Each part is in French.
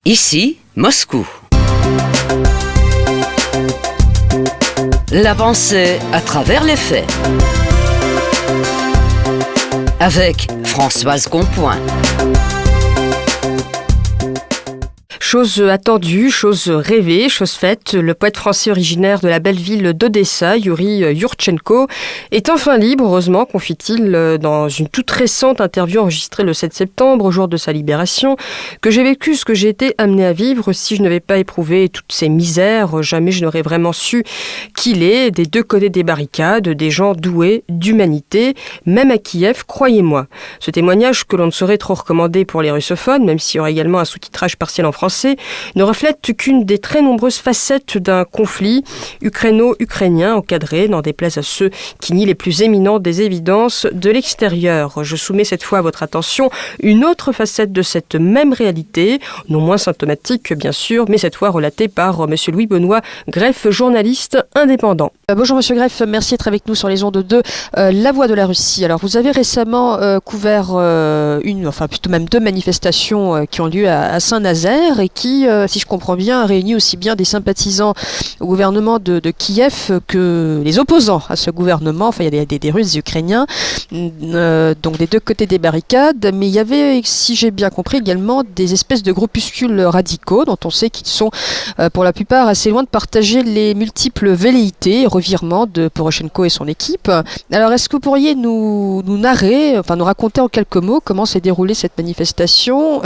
Ici, Moscou. La pensée à travers les faits. Avec Françoise Compoint. Chose attendue, chose rêvée, chose faite, le poète français originaire de la belle ville d'Odessa, Yuri Yurchenko, est enfin libre, heureusement, confie-t-il dans une toute récente interview enregistrée le 7 septembre, au jour de sa libération, que j'ai vécu ce que j'ai été amené à vivre. Si je n'avais pas éprouvé toutes ces misères, jamais je n'aurais vraiment su qu'il est, des deux côtés des barricades, des gens doués d'humanité, même à Kiev, croyez-moi. Ce témoignage, que l'on ne saurait trop recommander pour les russophones, même s'il y aura également un sous-titrage partiel en français, ne reflète qu'une des très nombreuses facettes d'un conflit ukraino-ukrainien encadré, n'en déplaise à ceux qui nient les plus éminentes des évidences de l'extérieur. Je soumets cette fois à votre attention une autre facette de cette même réalité, non moins symptomatique bien sûr, mais cette fois relatée par M. Louis-Benoît Greff, journaliste indépendant. Bonjour M. Greff, merci d'être avec nous sur les ondes de La Voix de la Russie. Alors vous avez récemment couvert plutôt même deux manifestations qui ont lieu à Saint-Nazaire et qui, si je comprends bien, réunit aussi bien des sympathisants au gouvernement de Kiev que les opposants à ce gouvernement. Enfin, il y a des Russes et Ukrainiens, donc des deux côtés des barricades. Mais il y avait, si j'ai bien compris, également des espèces de groupuscules radicaux dont on sait qu'ils sont pour la plupart assez loin de partager les multiples velléités et revirements de Poroshenko et son équipe. Alors, est-ce que vous pourriez nous nous raconter en quelques mots comment s'est déroulée cette manifestation?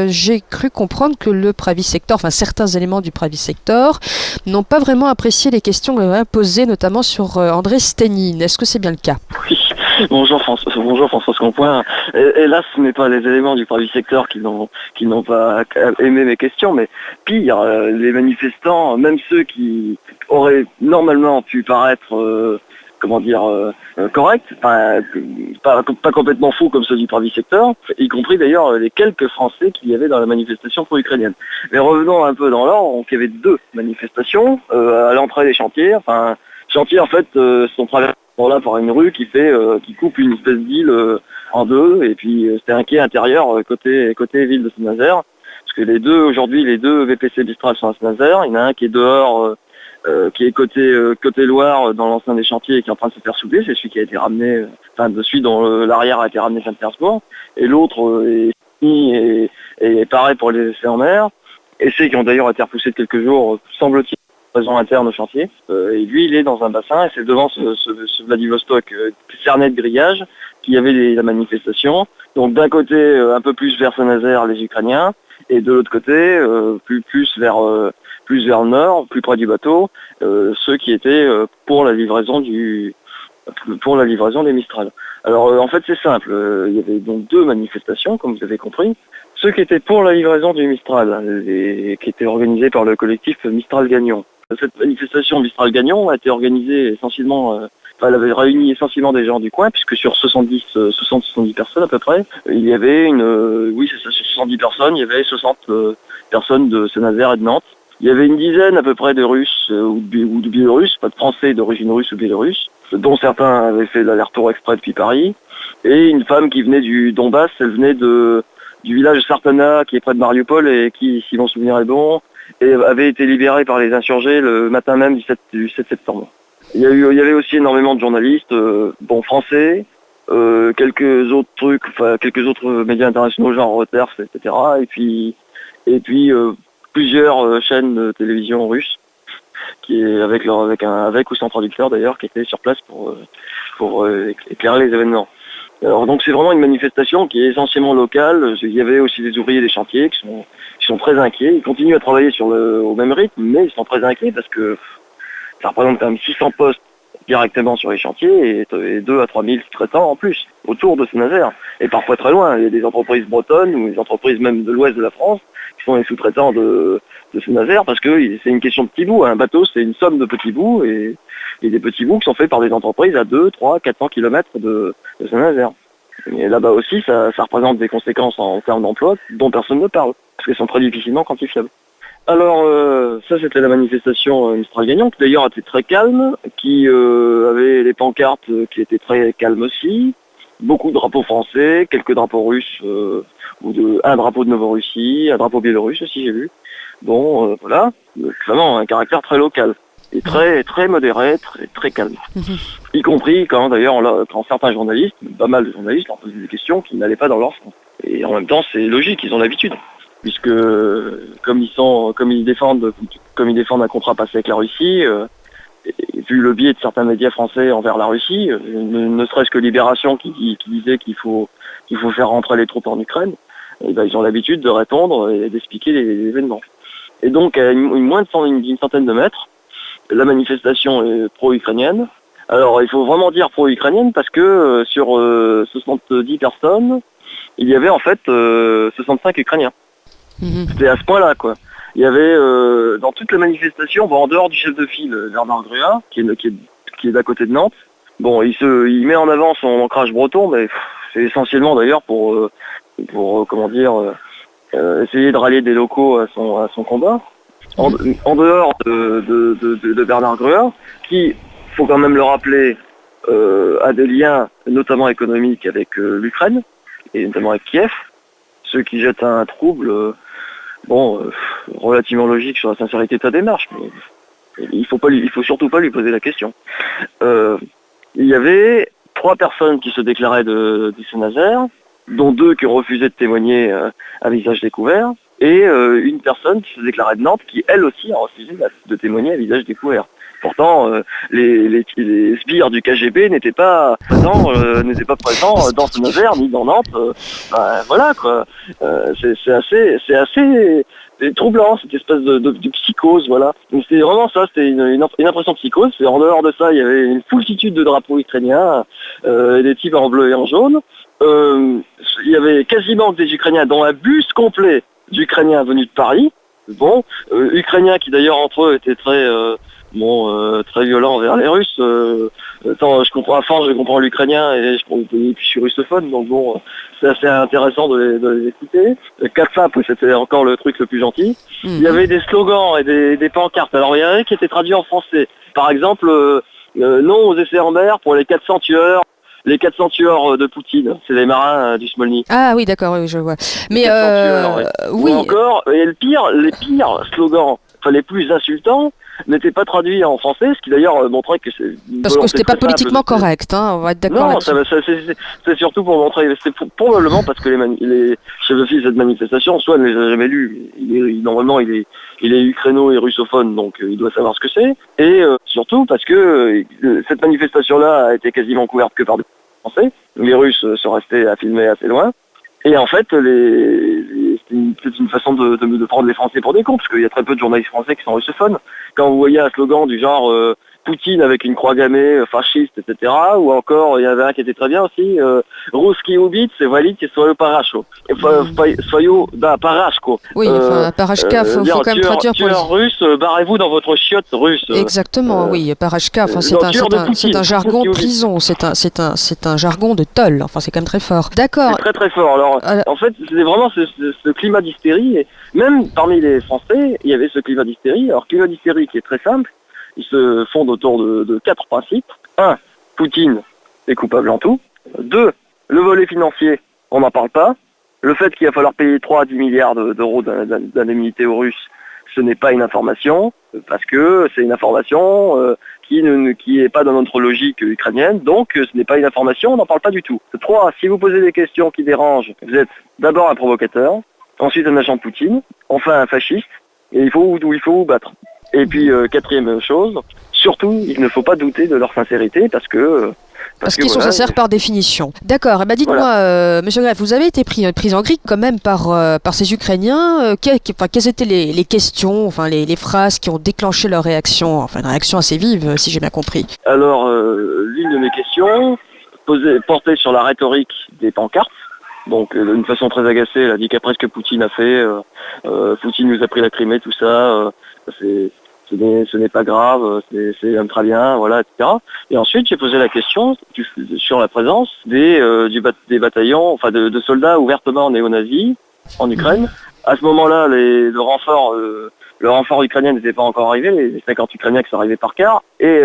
J'ai cru comprendre que le Pravi Sector, certains éléments du Pravi Sector n'ont pas vraiment apprécié les questions posées, notamment sur André Stenine. Est-ce que c'est bien le cas? Oui. Bonjour Françoise Compoint. Hélas, ce n'est pas les éléments du Pravi Sector qui n'ont pas aimé mes questions, mais pire, les manifestants, même ceux qui auraient normalement pu paraître correct, pas complètement faux comme ceux du Pravi Sector, y compris d'ailleurs les quelques Français qu'il y avait dans la manifestation pro-ukrainienne. Mais revenons un peu dans l'ordre, donc il y avait deux manifestations à l'entrée des chantiers. Chantiers en fait sont traversés là par une rue qui coupe une espèce d'île en deux, et puis c'était un quai intérieur côté ville de Saint-Nazaire, parce que les deux VPC Mistral sont à Saint-Nazaire. Il y en a un qui est dehors, qui est côté Loire dans l'enceinte des chantiers et qui est en train de se faire souder, c'est celui qui a été ramené, celui dont l'arrière a été ramené à Saint-Pétersbourg, et l'autre est fini et pareil pour les essais en mer, essais qui ont d'ailleurs été repoussés de quelques jours, semble-t-il, raison interne au chantier, et lui il est dans un bassin, et c'est devant ce Vladivostok cerné de grillage qu'il y avait la manifestation. Donc d'un côté un peu plus vers Saint-Nazaire les Ukrainiens, et de l'autre côté plus vers le nord, plus près du bateau, ceux qui étaient pour la livraison des Mistral. Alors en fait c'est simple, il y avait donc deux manifestations comme vous avez compris. Ceux qui étaient pour la livraison du Mistral, qui étaient organisés par le collectif Mistral-Gagnon. Cette manifestation Mistral-Gagnon a été organisée essentiellement, elle avait réuni essentiellement des gens du coin, puisque sur 70 personnes à peu près, il y avait sur 70 personnes, il y avait 60 personnes de Saint-Nazaire et de Nantes. Il y avait une dizaine à peu près de Russes ou de Biélorusses, pas de Français d'origine russe ou biélorusse, dont certains avaient fait l'aller-retour exprès depuis Paris, et une femme qui venait du Donbass, elle venait du village Sartana qui est près de Mariupol et qui, si mon souvenir est bon, avait été libérée par les insurgés le matin même du 7 septembre. Il y avait aussi énormément de journalistes, français, quelques autres médias internationaux genre Reuters, etc. Et puis plusieurs chaînes de télévision russes qui est avec ou sans traducteur d'ailleurs, qui étaient sur place pour éclairer les événements. Alors donc c'est vraiment une manifestation qui est essentiellement locale. Il y avait aussi des ouvriers des chantiers qui sont très inquiets. Ils continuent à travailler au même rythme, mais ils sont très inquiets parce que ça représente quand même 600 postes directement sur les chantiers et 2 à 3 000 sous-traitants en plus autour de Saint-Nazaire. Et parfois très loin, il y a des entreprises bretonnes ou des entreprises même de l'ouest de la France qui sont les sous-traitants de Saint-Nazaire, parce que c'est une question de petits bouts. Un bateau, c'est une somme de petits bouts, et des petits bouts qui sont faits par des entreprises à 2, 3, 400 km de Saint-Nazaire. Et là-bas aussi, ça représente des conséquences en termes d'emploi dont personne ne parle, parce qu'elles sont très difficilement quantifiables. Alors, ça c'était la manifestation Mistral-Gagnon, qui d'ailleurs était très calme, qui avait les pancartes qui étaient très calmes aussi. beaucoup de drapeaux français, quelques drapeaux russes, un drapeau de Novorussie, un drapeau biélorusse aussi j'ai vu. Bon, voilà, vraiment un caractère très local et très très modéré, très calme. Y compris quand certains journalistes, pas mal de journalistes, leur posaient des questions qui n'allaient pas dans leur sens. Et en même temps, c'est logique, ils ont l'habitude, puisque comme ils défendent un contrat passé avec la Russie, et vu le biais de certains médias français envers la Russie, ne serait-ce que Libération qui disait qu'il faut faire rentrer les troupes en Ukraine, et ben ils ont l'habitude de répondre et d'expliquer les événements. Et donc, à moins d'une centaine de mètres, la manifestation est pro-ukrainienne. Alors, il faut vraiment dire pro-ukrainienne parce que sur 70 personnes, il y avait en fait 65 Ukrainiens. C'était à ce point-là, quoi. Il y avait dans toute la manifestation, en dehors du chef de file, Bernard Gruat, qui est d'à côté de Nantes. Bon, il met en avant son ancrage breton, mais c'est essentiellement d'ailleurs pour essayer de rallier des locaux à son combat. En dehors de Bernard Gruat, qui, faut quand même le rappeler, a des liens notamment économiques avec l'Ukraine, et notamment avec Kiev, ceux qui jettent un trouble relativement logique sur la sincérité de sa démarche, mais il faut surtout pas lui poser la question. Il y avait 3 personnes qui se déclaraient de Saint-Nazaire, dont 2 qui ont refusé de témoigner à visage découvert, et une personne qui se déclarait de Nantes qui, elle aussi, a refusé de témoigner à visage découvert. Pourtant, les sbires du KGB n'étaient pas présents dans Saint-Nazaire ni dans Nantes. Voilà quoi. C'est assez troublant, cette espèce de psychose, voilà. Donc c'était vraiment ça, c'était une impression de psychose. Et en dehors de ça, il y avait une foultitude de drapeaux ukrainiens, des types en bleu et en jaune. Il y avait quasiment que des Ukrainiens, dont un bus complet d'Ukrainiens venus de Paris. Bon, Ukrainiens qui d'ailleurs entre eux étaient très violents envers les Russes. Je comprends l'ukrainien et puis je suis russophone, donc bon, c'est assez intéressant de les écouter. Katsap, c'était encore le truc le plus gentil. Il y avait des slogans et des pancartes. Alors il y en avait qui étaient traduits en français. Par exemple, non aux essais en mer pour les 400 tueurs. Les 400 tueurs de Poutine, c'est les marins du Smolny. Ah oui, d'accord, oui, je vois. Mais oui. Ou encore, et les pires slogans, les plus insultants, n'étaient pas traduits en français, ce qui d'ailleurs montrait que c'est... Parce que c'était pas politiquement correct, hein, on va être d'accord là-dessus. Non, c'est surtout pour montrer... C'est probablement parce que les chefs de file de cette manifestation, soit ne les a jamais lus, normalement il est ukraino et russophone, donc il doit savoir ce que c'est, et surtout parce que cette manifestation-là a été quasiment couverte que par des Français. Les Russes sont restés à filmer assez loin. Et en fait, c'est une façon de prendre les Français pour des cons, parce qu'il y a très peu de journalistes français qui sont russophones. Quand vous voyez un slogan du genre Poutine avec une croix gammée, fasciste, etc., ou encore, il y avait un qui était très bien aussi, Ruski ubit, c'est valide, c'est soyez parachko. Soyez parachko. Oui, parachka, faut quand même traduire pour tueur russe, barrez-vous dans votre chiotte russe. Exactement, oui, parachka, c'est un jargon de prison, c'est un jargon de toll, enfin c'est quand même très fort. D'accord. C'est très très fort. Alors, en fait, c'est vraiment ce climat d'hystérie, et même parmi les Français, il y avait ce climat d'hystérie. Alors, climat d'hystérie qui est très simple, il se fonde autour de 4 principes. 1. Poutine est coupable en tout. 2. Le volet financier, on n'en parle pas. Le fait qu'il va falloir payer 3 à 10 milliards d'euros d'indemnité aux Russes, ce n'est pas une information, parce que c'est une information qui n'est pas dans notre logique ukrainienne, donc ce n'est pas une information, on n'en parle pas du tout. 3. Si vous posez des questions qui dérangent, vous êtes d'abord un provocateur, ensuite un agent de Poutine, enfin un fasciste, et il faut vous battre. Et puis, 4e chose, surtout, il ne faut pas douter de leur sincérité parce qu'ils sont sincères par définition. D'accord. Dites-moi, Monsieur Greff, vous avez été pris en grippe quand même par ces Ukrainiens. Quelles étaient les questions, les phrases qui ont déclenché leur réaction, une réaction assez vive, si j'ai bien compris. Alors, l'une de mes questions portait sur la rhétorique des pancartes. Donc, d'une façon très agacée, elle a dit qu'après ce que Poutine a fait, Poutine nous a pris la Crimée, tout ça, ce n'est pas grave, c'est très bien, voilà, etc. Et ensuite, j'ai posé la question sur la présence des bataillons, de soldats ouvertement néo-nazis en Ukraine. À ce moment-là, le renfort ukrainien n'était pas encore arrivé, les 50 Ukrainiens qui sont arrivés par quart, et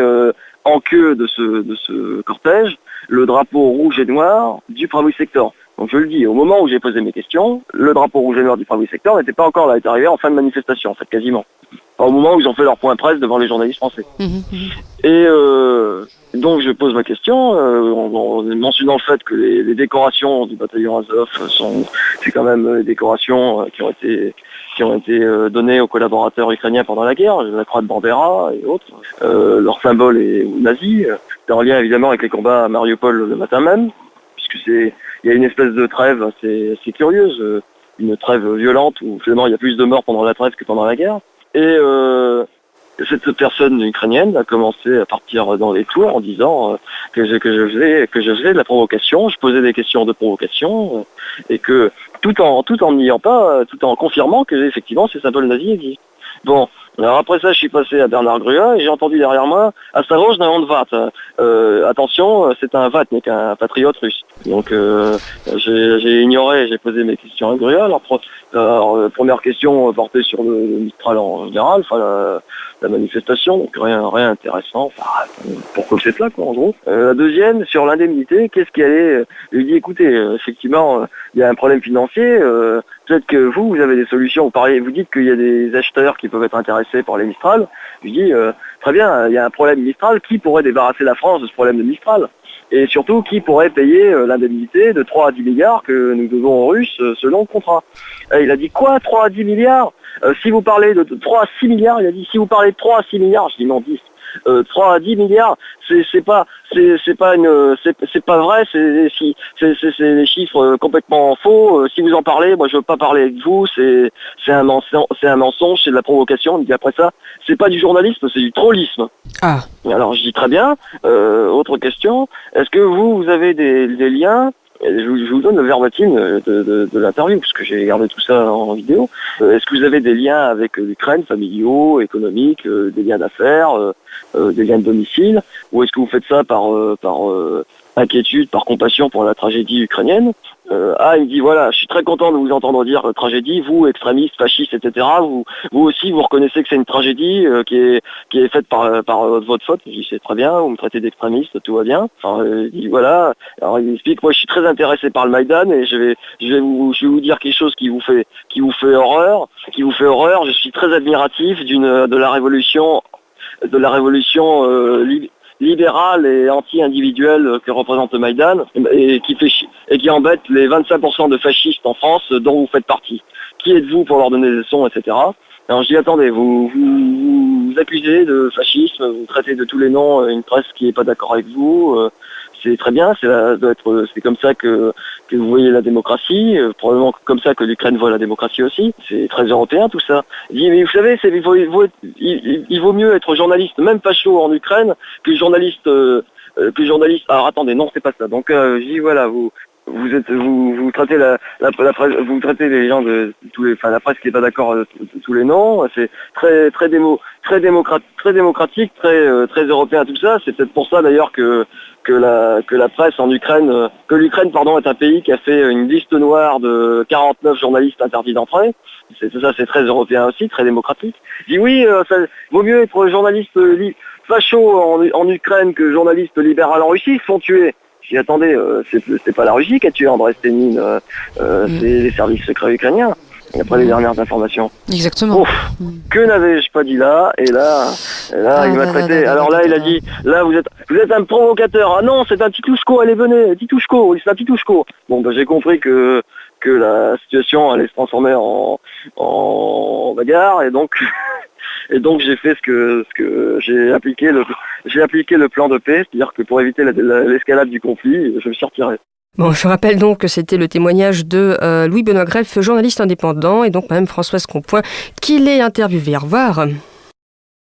en queue de ce cortège le drapeau rouge et noir du Pravui Sector. Donc je le dis, au moment où j'ai posé mes questions, le drapeau rouge et noir du Pravui Sector n'était pas encore là, il est arrivé en fin de manifestation, en fait, quasiment. Au moment où ils ont fait leur point presse devant les journalistes français. Et donc je pose ma question en mentionnant le fait que les décorations du bataillon Azov c'est quand même des décorations qui ont été données aux collaborateurs ukrainiens pendant la guerre, la croix de Bandera et autres. Leur symbole est nazi. C'est en lien évidemment avec les combats à Mariupol le matin même, puisque il y a une espèce de trêve assez curieuse, une trêve violente où finalement il y a plus de morts pendant la trêve que pendant la guerre. Et cette personne ukrainienne a commencé à partir dans les tours en disant que je faisais de la provocation, je posais des questions de provocation et que tout en niant pas, tout en confirmant que effectivement ces symboles nazis existent. Bon, alors après ça, je suis passé à Bernard Grua et j'ai entendu derrière moi « Astaroj na on vat ». Attention, c'est un vat, n'est qu'un patriote russe. Donc j'ai ignoré, j'ai posé mes questions à Grua. Alors première question portée sur le Mistral en général, enfin la manifestation, donc rien intéressant. Enfin, pourquoi c'est là, quoi, en gros. La deuxième, sur l'indemnité, qu'est-ce qui allait... Je lui ai dit, écoutez, effectivement, il y a un problème financier, peut-être que vous avez des solutions. Vous dites qu'il y a des acheteurs qui peuvent être intéressés par les Mistral. Je lui dis, très bien, il y a un problème Mistral, qui pourrait débarrasser la France de ce problème de Mistral ? Et surtout, qui pourrait payer l'indemnité de 3 à 10 milliards que nous devons aux Russes selon le contrat. Il a dit, quoi, 3 à 10 milliards si vous parlez de 3 à 6 milliards, il a dit, si vous parlez de 3 à 6 milliards, je dis non, 10. 3 à 10 milliards, c'est pas vrai, c'est des chiffres complètement faux. Si vous en parlez, moi je veux pas parler avec vous, c'est un mensonge, c'est de la provocation. Il dit après ça, c'est pas du journalisme, c'est du trollisme. Ah. Alors je dis très bien. Autre question, est-ce que vous avez des liens? Je vous donne le verbatim de l'interview, puisque j'ai gardé tout ça en vidéo. Est-ce que vous avez des liens avec l'Ukraine, familiaux, économiques, des liens d'affaires, des liens de domicile, ou est-ce que vous faites ça par inquiétude, par compassion pour la tragédie ukrainienne? Il me dit, voilà, je suis très content de vous entendre dire tragédie, vous, extrémistes, fascistes, etc., vous aussi, vous reconnaissez que c'est une tragédie qui est faite par votre faute. Je dis, c'est très bien, vous me traitez d'extrémiste, tout va bien. Enfin, il dit, voilà, alors il explique, moi je suis très intéressé par le Maïdan et je vais vous dire quelque chose qui vous fait horreur, je suis très admiratif de la révolution libérale et anti-individuelle que représente le Maïdan et qui embête les 25% de fascistes en France dont vous faites partie. Qui êtes-vous pour leur donner des leçons, etc. Alors je dis, attendez, vous accusez de fascisme, vous traitez de tous les noms une presse qui n'est pas d'accord avec vous, c'est très bien, c'est comme ça que vous voyez la démocratie, probablement comme ça que l'Ukraine voit la démocratie aussi. C'est très européen tout ça. Il dit, mais vous savez, il vaut mieux être journaliste, même facho en Ukraine, que journaliste. Alors attendez, non, c'est pas ça. Donc je dis, voilà, vous traitez vous traitez les gens de la presse qui n'est pas d'accord de tous les noms. C'est très démocratique, très européen tout ça. C'est peut-être pour ça d'ailleurs que la presse en Ukraine, que l'Ukraine est un pays qui a fait une liste noire de 49 journalistes interdits d'entrée. C'est très européen aussi, très démocratique. Je dis oui, ça vaut mieux être journaliste facho en Ukraine que journaliste libéral en Russie. Ils se font tuer. Je dis attendez, c'est pas la Russie qui a tué Andrei Stenin, c'est les services secrets ukrainiens. Après les dernières informations. Exactement. Ouf, que n'avais-je pas dit là? Et là, il m'a traité. Alors là, il a dit, là, vous êtes un provocateur. Ah non, c'est un Titouchko, allez, venez, Titouchko, c'est un Titouchko. Bon, j'ai compris que la situation allait se transformer en bagarre, et donc j'ai fait ce que j'ai appliqué le plan de paix, c'est-à-dire que pour éviter l'escalade du conflit, je me suis retiré. Bon, je rappelle donc que c'était le témoignage de Louis Benoît Greff, journaliste indépendant, et donc même Françoise Compoint, qui l'est interviewé. Au revoir.